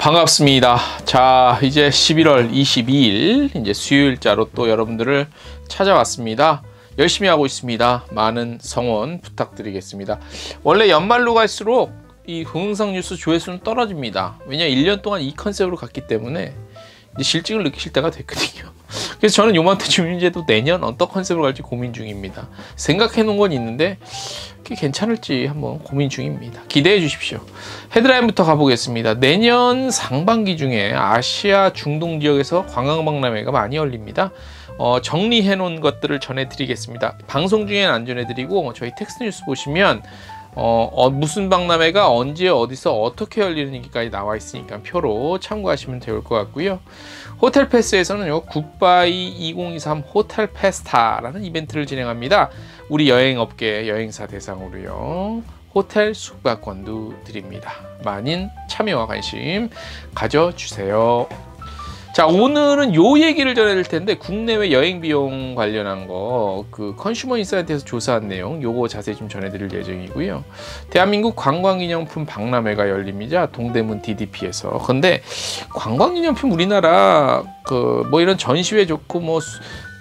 반갑습니다. 자, 이제 11월 22일 이제 수요일자로 또 여러분들을 찾아왔습니다. 열심히 하고 있습니다. 많은 성원 부탁드리겠습니다. 원래 연말로 갈수록 이 동영상 뉴스 조회수는 떨어집니다. 왜냐 1년 동안 이 컨셉으로 갔기 때문에 이제 실직을 느끼실 때가 됐거든요. 그래서 저는 요맘때쯤 이제도 내년 어떤 컨셉으로 갈지 고민 중입니다. 생각해 놓은 건 있는데 그게 괜찮을지 한번 고민 중입니다. 기대해 주십시오. 헤드라인부터 가보겠습니다. 내년 상반기 중에 아시아 중동 지역에서 관광박람회가 많이 열립니다. 정리해 놓은 것들을 전해드리겠습니다. 방송 중에는 안 전해드리고 저희 텍스트 뉴스 보시면 무슨 박람회가 언제 어디서 어떻게 열리는지까지 나와 있으니까 표로 참고하시면 좋을 것 같고요. 호텔 패스에서는 굿바이 2023 호텔 페스타라는 이벤트를 진행합니다. 우리 여행업계 여행사 대상으로요. 호텔 숙박권도 드립니다. 많은 참여와 관심 가져주세요. 자, 오늘은 요 얘기를 전해드릴 텐데 국내외 여행 비용 관련한 거 컨슈머 인사이트에서 조사한 내용 요거 자세히 좀 전해드릴 예정이고요. 대한민국 관광기념품 박람회가 열립니다. 동대문 DDP에서. 근데 관광기념품 우리나라 뭐 이런 전시회 좋고 뭐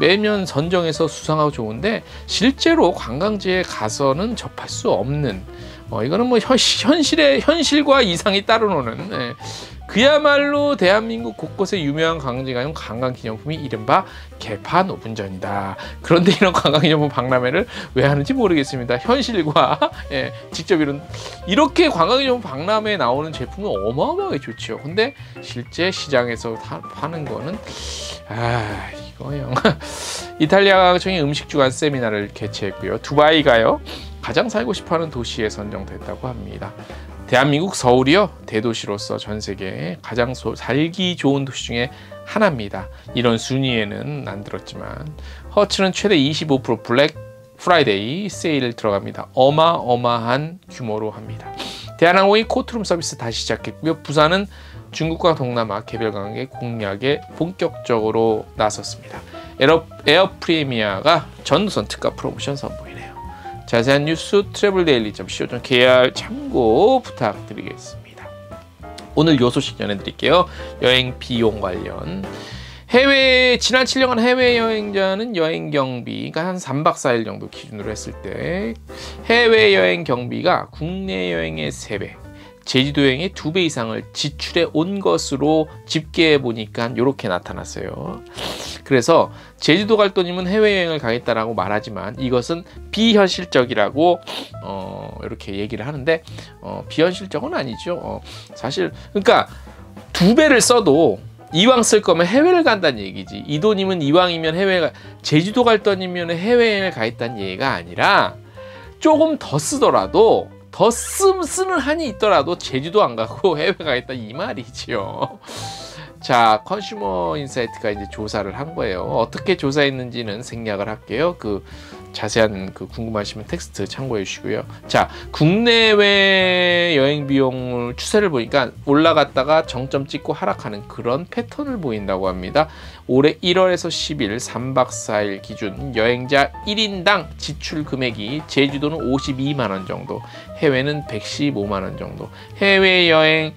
매년 선정해서 수상하고 좋은데 실제로 관광지에 가서는 접할 수 없는 이거는 뭐 현실과 이상이 따르노는 그야말로 대한민국 곳곳에 유명한 관광지가 관광기념품이 이른바 개판 오분전이다. 그런데 이런 관광기념품 박람회를 왜 하는지 모르겠습니다. 현실과 직접 이렇게 관광기념품 박람회에 나오는 제품은 어마어마하게 좋죠. 근데 실제 시장에서 파는 거는 이거요. 이탈리아청이 음식주간 세미나를 개최했고요. 두바이가요 가장 살고 싶어하는 도시에 선정됐다고 합니다. 대한민국 서울이요 대도시로서 전 세계에 가장 살기 좋은 도시 중에 하나입니다. 이런 순위에는 안 들었지만 허츠는 최대 25% 블랙 프라이데이 세일 들어갑니다. 어마어마한 규모로 합니다. 대한항공이 코트룸 서비스 다시 시작했고요. 부산은 중국과 동남아 개별 관계 공략에 본격적으로 나섰습니다. 에어프리미아가 전도선 특가 프로모션 선보이네요. 자세한 뉴스 traveldaily.co.kr 참고 부탁드리겠습니다. 오늘 요 소식 전해드릴게요. 여행 비용 관련. 지난 7년간 해외여행자는 여행경비, 그러니까 한 3박 4일 정도 기준으로 했을 때 해외여행 경비가 국내 여행의 3배, 제주도 여행의 2배 이상을 지출해 온 것으로 집계해 보니까 이렇게 나타났어요. 그래서 제주도 갈 돈이면 해외여행을 가겠다라고 말하지만 이것은 비현실적이라고 이렇게 얘기를 하는데 비현실적은 아니죠. 사실 그러니까 2배를 써도 이왕 쓸 거면 해외를 간다는 얘기지. 이 돈이면 이왕이면 제주도 갈 돈이면 해외여행을 가겠다는 얘기가 아니라 조금 더 쓰더라도 쓰는 한이 있더라도 제주도 안 가고 해외 가겠다 이 말이지요. 자, 컨슈머 인사이트가 이제 조사를 한 거예요. 어떻게 조사했는지는 생략을 할게요. 자세한 궁금하시면 텍스트 참고해 주시고요. 자, 국내외 여행 비용을 추세를 보니까 올라갔다가 정점 찍고 하락하는 그런 패턴을 보인다고 합니다. 올해 1월에서 10일 3박 4일 기준 여행자 1인당 지출 금액이 제주도는 52만 원 정도, 해외는 115만 원 정도. 해외여행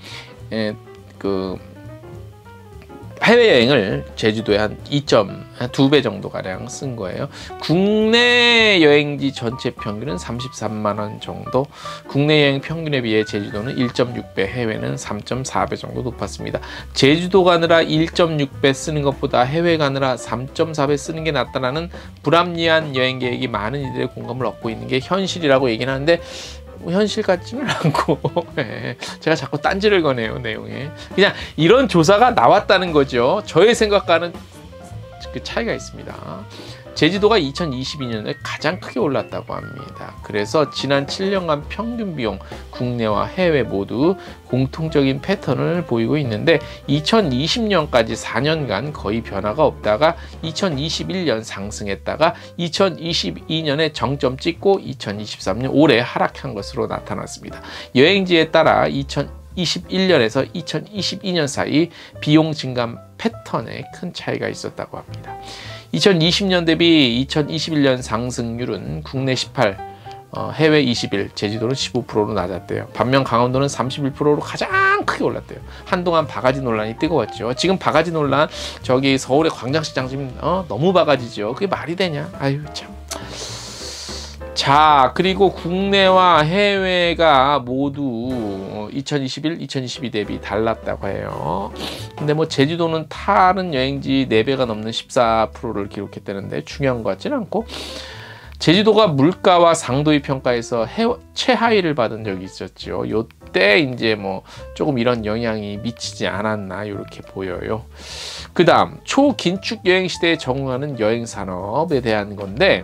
해외여행을 제주도에 한 2배 정도 가량 쓴 거예요. 국내 여행지 전체 평균은 33만 원 정도. 국내 여행 평균에 비해 제주도는 1.6배, 해외는 3.4배 정도 높았습니다. 제주도 가느라 1.6배 쓰는 것보다 해외 가느라 3.4배 쓰는 게 낫다라는 불합리한 여행 계획이 많은 이들의 공감을 얻고 있는 게 현실이라고 얘기는 하는데 현실 같지는 않고 제가 자꾸 딴지를 거네요 내용에. 그냥 이런 조사가 나왔다는 거죠. 저의 생각과는 차이가 있습니다. 제주도가 2022년에 가장 크게 올랐다고 합니다. 그래서 지난 7년간 평균 비용 국내와 해외 모두 공통적인 패턴을 보이고 있는데 2020년까지 4년간 거의 변화가 없다가 2021년 상승했다가 2022년에 정점 찍고 2023년 올해 하락한 것으로 나타났습니다. 여행지에 따라 2021년에서 2022년 사이 비용 증감 패턴에 큰 차이가 있었다고 합니다. 2020년 대비 2021년 상승률은 국내 18, 해외 21, 제주도는 15%로 낮았대요. 반면 강원도는 31%로 가장 크게 올랐대요. 한동안 바가지 논란이 뜨거웠죠. 지금 바가지 논란, 저기 서울의 광장시장 지금 너무 바가지죠. 그게 말이 되냐? 아유 참. 자, 그리고 국내와 해외가 모두 2021, 2022 대비 달랐다고 해요. 근데 뭐 제주도는 다른 여행지 4배가 넘는 14%를 기록했다는데 중요한 것 같지는 않고, 제주도가 물가와 상도의 평가에서 최하위를 받은 적이 있었죠. 요때 이제 뭐 조금 이런 영향이 미치지 않았나 이렇게 보여요. 그 다음 초긴축 여행 시대에 적응하는 여행 산업에 대한 건데,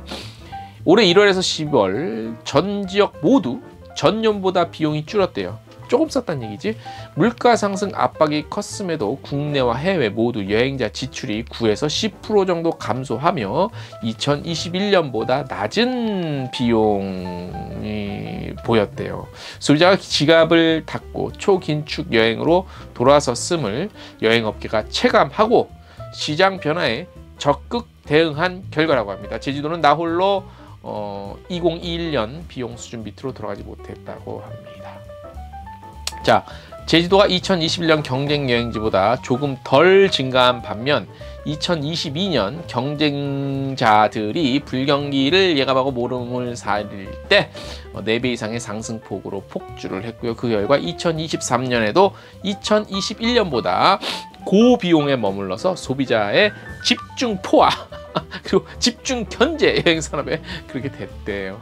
올해 1월에서 10월 전 지역 모두 전년보다 비용이 줄었대요. 조금 썼다는 얘기지. 물가 상승 압박이 컸음에도 국내와 해외 모두 여행자 지출이 9에서 10% 정도 감소하며 2021년보다 낮은 비용이 보였대요. 소비자가 지갑을 닫고 초긴축 여행으로 돌아섰음을 여행업계가 체감하고 시장 변화에 적극 대응한 결과라고 합니다. 제주도는 나홀로 2021년 비용 수준 밑으로 들어가지 못했다고 합니다. 자, 제주도가 2021년 경쟁 여행지보다 조금 덜 증가한 반면 2022년 경쟁자들이 불경기를 예감하고 모름을 사릴 때 4배 이상의 상승폭으로 폭주를 했고요. 그 결과 2023년에도 2021년보다 고비용에 머물러서 소비자의 집중 포화 그리고 집중 견제 여행 산업에 그렇게 됐대요.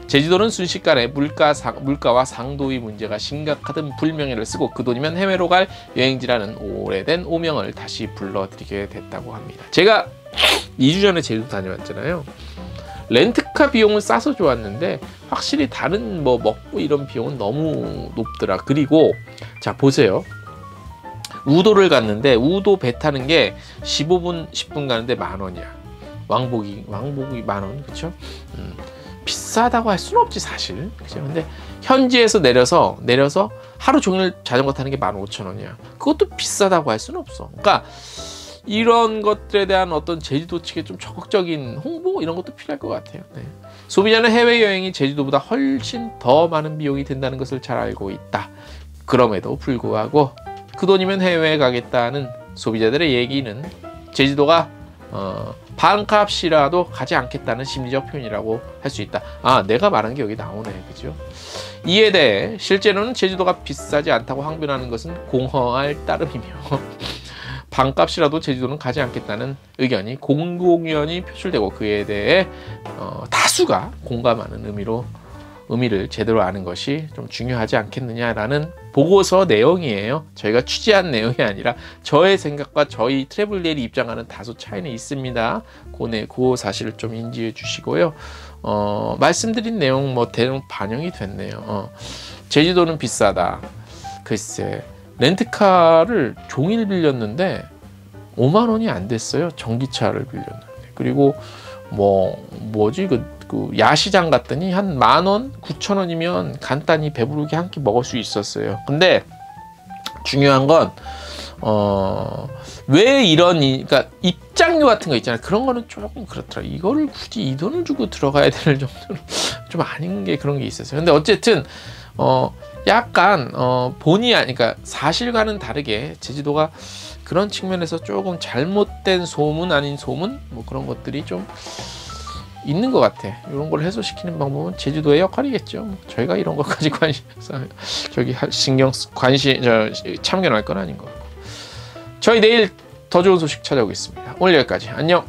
제주도는 순식간에 물가와 상도의 문제가 심각하던 불명예를 쓰고 그 돈이면 해외로 갈 여행지라는 오래된 오명을 다시 불러들이게 됐다고 합니다. 제가 2주 전에 제주도 다녀왔잖아요. 렌트카 비용은 싸서 좋았는데 확실히 다른 뭐 먹고 이런 비용은 너무 높더라. 그리고 자 보세요. 우도를 갔는데 우도 배 타는 게 15분 10분 가는데 10,000원이야. 왕복이 10,000원, 그렇죠? 비싸다고 할 수는 없지 사실. 그죠? 근데 현지에서 내려서 하루 종일 자전거 타는 게 15,000원이야. 그것도 비싸다고 할 수는 없어. 그러니까 이런 것들에 대한 어떤 제주도 측의 좀 적극적인 홍보 이런 것도 필요할 것 같아요. 네. 소비자는 해외여행이 제주도보다 훨씬 더 많은 비용이 든다는 것을 잘 알고 있다. 그럼에도 불구하고 그 돈이면 해외에 가겠다는 소비자들의 얘기는 제주도가 반값이라도 가지 않겠다는 심리적 표현이라고 할 수 있다. 아, 내가 말한 게 여기 나오네. 그죠? 이에 대해 실제로는 제주도가 비싸지 않다고 항변하는 것은 공허할 따름이며 반값이라도 제주도는 가지 않겠다는 의견이 공공연히 표출되고 그에 대해 다수가 공감하는 의미를 제대로 아는 것이 좀 중요하지 않겠느냐라는 보고서 내용이에요. 저희가 취재한 내용이 아니라 저의 생각과 저희 트래블리엘이 입장하는 다소 차이는 있습니다. 그 사실을 좀 인지해 주시고요. 말씀드린 내용 뭐 대충 반영이 됐네요. 제주도는 비싸다. 글쎄, 렌트카를 종일 빌렸는데 5만 원이 안 됐어요. 전기차를 빌렸는데. 그리고 그 야시장 갔더니 한 10,000원, 9,000원이면 간단히 배부르게 한 끼 먹을 수 있었어요. 근데 중요한 건 왜 그러니까 입장료 같은 거 있잖아요. 그런 거는 조금 그렇더라. 이거를 굳이 이 돈을 주고 들어가야 될 정도는 좀 아닌 게 그런 게 있었어요. 근데 어쨌든 약간 본의 아니까 사실과는 다르게 제주도가 그런 측면에서 조금 잘못된 소문 아닌 소문 뭐 그런 것들이 좀 있는 것 같아. 이런 걸 해소시키는 방법은 제주도의 역할이겠죠. 저희가 이런 것까지 참견할 건 아닌 것 같고. 저희 내일 더 좋은 소식 찾아오겠습니다. 오늘 여기까지. 안녕.